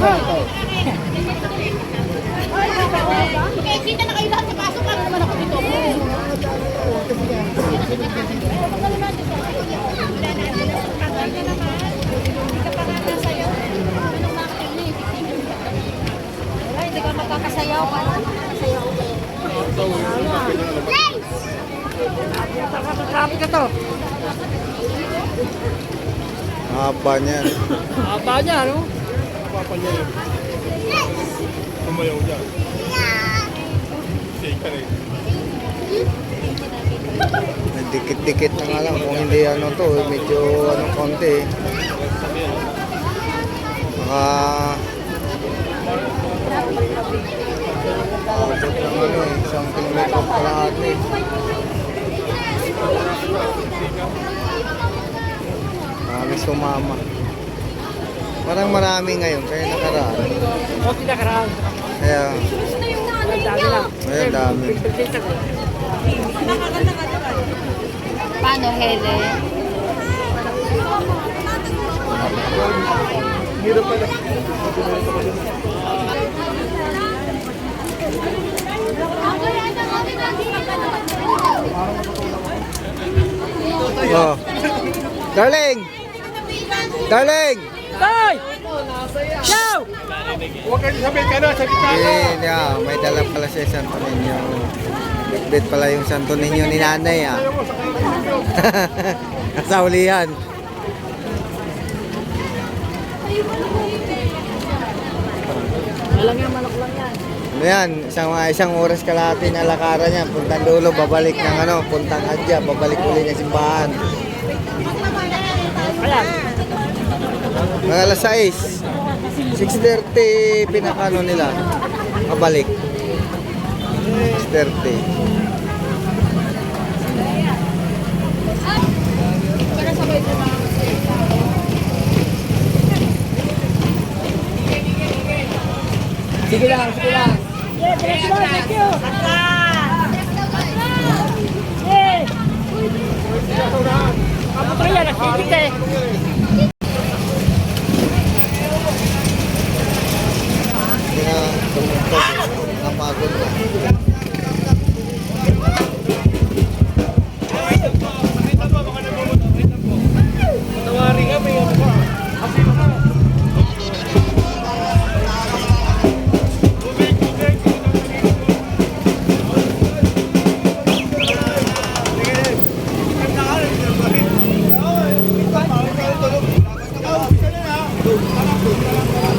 Okay, kita na kayo lahat sa pasok. Ano naman ako dito? Hindi ka makakasayaw. Traffic ka to. Haba niyan. Haba niya, no? Papa niya yun. Tumayaw niya. Shake ka rin. May dikit-dikit na nga lang kung hindi ano to, medyo ano konti. Baka abot lang ano eh, 1 kilometro kalahati. Marami sumama. Parang marami ngayon, kaya nakaraan. Okay na karaan. Kaya, Ang dami lang. kaya dami. Paano, Hele? Hirap pala. Oh. Darling! Darling! Tay! Ciao! Huwag kayo sabihin ka na sa gitna. Yeah, may dala pala siya Santo Niño. Bitbit pala yung Santo Niño ni nanay ah. Nasa ulihan. Walang yan, manok lang yan. Ano yan, isang oras kalahati na lakaran niya. Puntang dulo, babalik ng ano, puntang Adya, babalik uli ng simbahan. Ayan. Mga alas 6. 6:30 pinakano nila. Kabalik. 6:30. Sige lang, sige lang. Yeah, thank you. Kamu tuh ya, nasi kita. Hindi na tumutog. Napagod na. Tawari ka, may ano ba? Tulog.